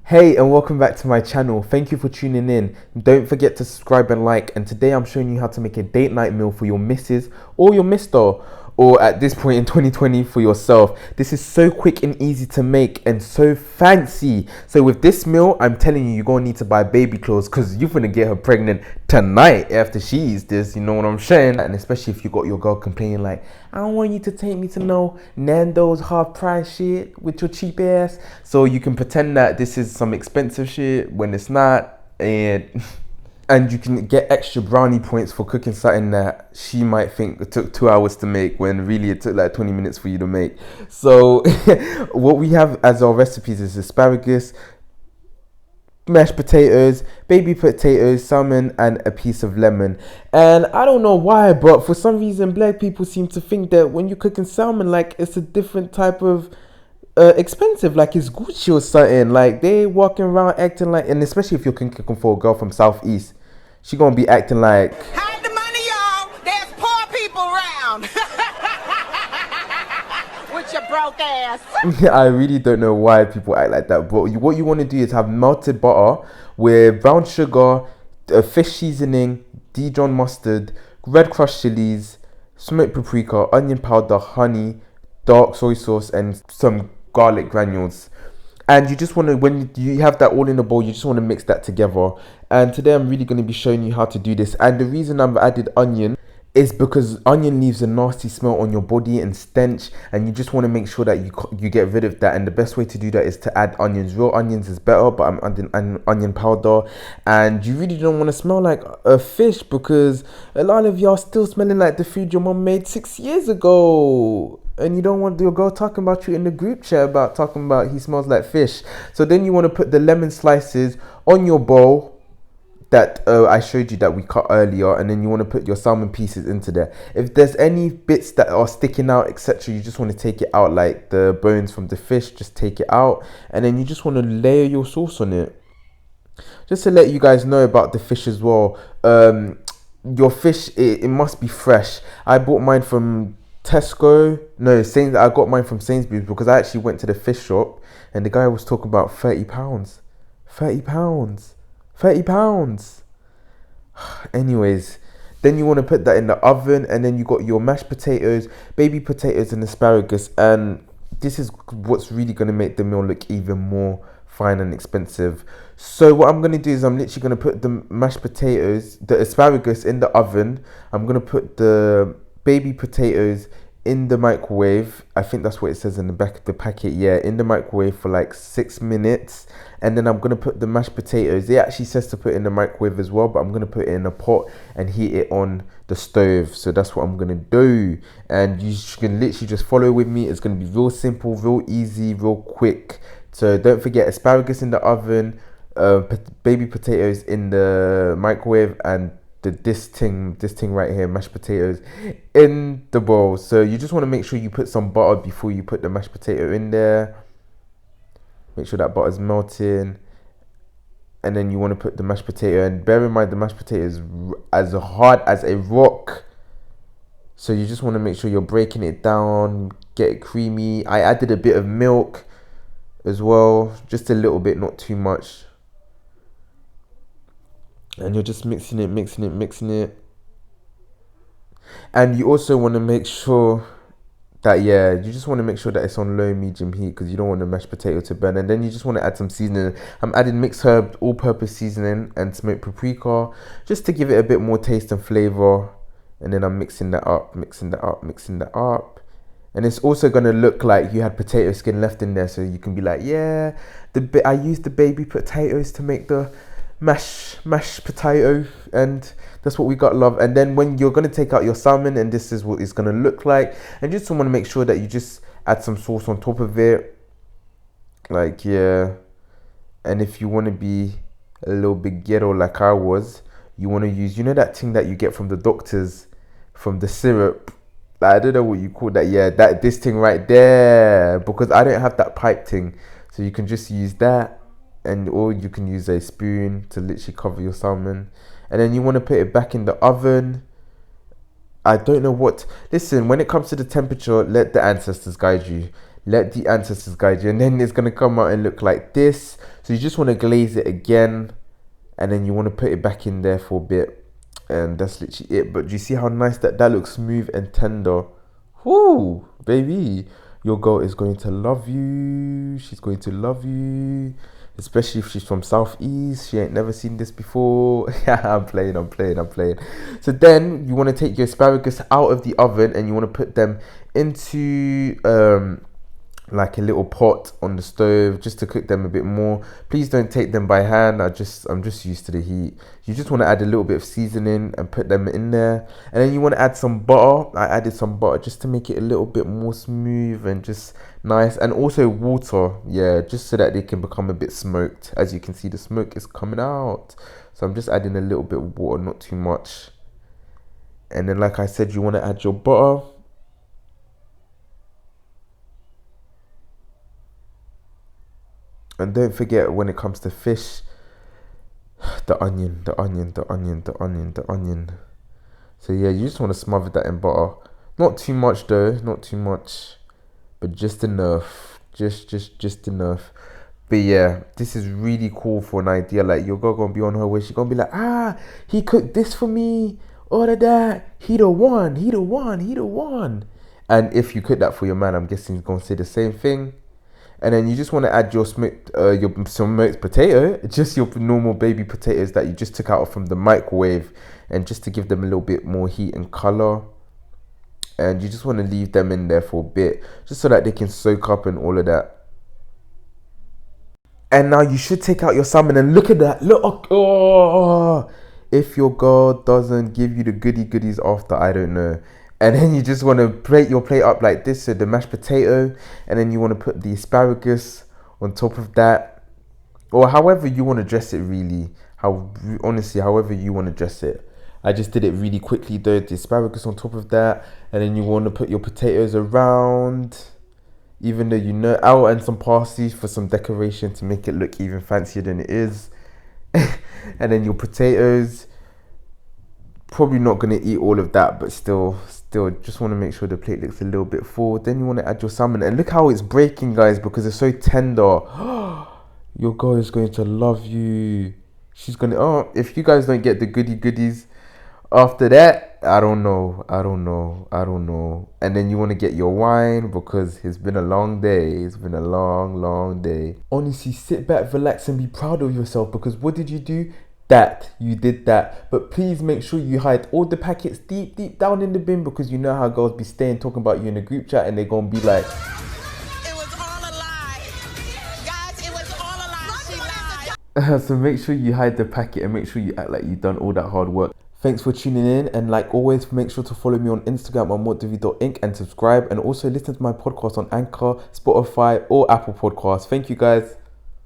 Hey, and welcome back to my channel. Thank you for tuning in. Don't forget to subscribe and like. And today I'm showing you how to make a date night meal for your missus or your mister, or at this point in 2020 for yourself. This is so quick and easy to make and so fancy. So with this meal, I'm telling you, you're gonna need to buy baby clothes because you're gonna get her pregnant tonight after she eats this, you know what I'm saying? And especially if you got your girl complaining like, I don't want you to take me to no Nando's half price shit with your cheap ass. So you can pretend that this is some expensive shit when it's not, and you can get extra brownie points for cooking something that she might think it took 2 hours to make when really it took like 20 minutes for you to make. So what we have as our recipes is asparagus, mashed potatoes, baby potatoes, salmon, and a piece of lemon. And I don't know why, but for some reason black people seem to think that when you're cooking salmon, like it's a different type of expensive, like it's Gucci or something. Like they walking around acting like, and especially if you're cooking for a girl from Southeast, she gonna be acting like, hide the money, y'all. There's poor people around. With your broke ass. I really don't know why people act like that. But what you want to do is have melted butter with brown sugar, fish seasoning, Dijon mustard, red crushed chilies, smoked paprika, onion powder, honey, dark soy sauce, and some garlic granules. And you just want to, when you have that all in a bowl, you just want to mix that together. And today I'm really going to be showing you how to do this. And the reason I've added onion is because onion leaves a nasty smell on your body and stench, and you just want to make sure that you get rid of that. And the best way to do that is to add onions. Real onions is better, but I'm adding onion powder. And you really don't want to smell like a fish, because a lot of y'all still smelling like the food your mom made 6 years ago. And you don't want your girl talking about you in the group chat about talking about he smells like fish. So then you want to put the lemon slices on your bowl that I showed you that we cut earlier, and then you want to put your salmon pieces into there. If there's any bits that are sticking out, etc., you just want to take it out, like the bones from the fish, just take it out, and then you just want to layer your sauce on it. Just to let you guys know about the fish as well, your fish, it must be fresh. I bought mine from Tesco, no, I got mine from Sainsbury's, because I actually went to the fish shop and the guy was talking about £30. £30. Anyways, then you want to put that in the oven, and then you got your mashed potatoes, baby potatoes, and asparagus. And this is what's really going to make the meal look even more fine and expensive. So what I'm going to do is I'm literally going to put the mashed potatoes, the asparagus in the oven. I'm going to put the baby potatoes in the microwave. I think that's what it says in the back of the packet. Yeah, in the microwave for like 6 minutes. And then I'm going to put the mashed potatoes. It actually says to put in the microwave as well, but I'm going to put it in a pot and heat it on the stove. So that's what I'm going to do. And you can literally just follow with me. It's going to be real simple, real easy, real quick. So don't forget, asparagus in the oven, baby potatoes in the microwave, and this thing right here, mashed potatoes in the bowl. So you just want to make sure you put some butter before you put the mashed potato in there. Make sure that butter's melting, and then you want to put the mashed potato, and bear in mind the mashed potato is as hard as a rock. So you just want to make sure you're breaking it down, get it creamy. I added a bit of milk as well, just a little bit, not too much. And you're just mixing it. And you also want to make sure that, you just want to make sure that it's on low medium heat, because you don't want the mashed potato to burn. And then you just want to add some seasoning. I'm adding mixed herb all-purpose seasoning and smoked paprika, just to give it a bit more taste and flavor. And then I'm mixing that up. And it's also going to look like you had potato skin left in there, so you can be like, yeah, I used the baby potatoes to make the mashed potato, and that's what we got, love. And then when you're going to take out your salmon, and this is what it's going to look like, and just want to make sure that you just add some sauce on top of it, like, yeah. And if you want to be a little bit ghetto like I was, you want to use, you know that thing that you get from the doctors, from the syrup, I don't know what you call that. Yeah, this thing right there, because I don't have that pipe thing, so you can just use that. Or you can use a spoon to literally cover your salmon. And then you want to put it back in the oven. I don't know what, listen, when it comes to the temperature, let the ancestors guide you. Let the ancestors guide you. And then it's going to come out and look like this. So you just want to glaze it again. And then you want to put it back in there for a bit. And that's literally it. But do you see how nice that looks smooth and tender? Whoo, baby. Your girl is going to love you. She's going to love you. Especially if she's from Southeast. She ain't never seen this before. Yeah, I'm playing. So then you want to take your asparagus out of the oven and you want to put them into like a little pot on the stove just to cook them a bit more. Please don't take them by hand. I'm just used to the heat. You just want to add a little bit of seasoning and put them in there, and then you want to add some butter. I added some butter just to make it a little bit more smooth and just nice, and also water, yeah, just so that they can become a bit smoked. As you can see, the smoke is coming out, so I'm just adding a little bit of water, not too much. And then like I said, you want to add your butter. And don't forget, when it comes to fish, the onion. So yeah, you just want to smother that in butter. Not too much though, not too much, but just enough. Just enough. But yeah, this is really cool for an idea. Like, your girl gonna be on her way. She's gonna be like, he cooked this for me. All of that. He the one. And if you cook that for your man, I'm guessing he's gonna say the same thing. And then you just want to add your smoked potato, just your normal baby potatoes that you just took out from the microwave, and just to give them a little bit more heat and color. And you just want to leave them in there for a bit, just so that they can soak up and all of that. And now you should take out your salmon, and look at that. Look, oh, if your girl doesn't give you the goodies after, I don't know. And then you just want to plate your plate up like this. So the mashed potato, and then you want to put the asparagus on top of that, or however you want to dress it, really. However you want to dress it. I just did it really quickly though. The asparagus on top of that, and then you want to put your potatoes around, even though and some parsley for some decoration to make it look even fancier than it is. And then your potatoes. Probably not going to eat all of that, but still just want to make sure the plate looks a little bit full. Then you want to add your salmon, and look how it's breaking, guys, because it's so tender. Your girl is going to love you. She's going to, if you guys don't get the goodies after that, I don't know. And then you want to get your wine, because it's been a long day. It's been a long day. Honestly, sit back, relax, and be proud of yourself, because what did you do? You did that. But please make sure you hide all the packets deep down in the bin, because you know how girls be staying talking about you in a group chat, and they're gonna be like, It was all a lie. Guys, it was all a lie. She lied. So make sure you hide the packet, and make sure you act like you've done all that hard work. Thanks for tuning in, and like always, make sure to follow me on Instagram on whatdovey.inc and subscribe, and also listen to my podcast on Anchor, Spotify, or Apple Podcasts. Thank you, guys.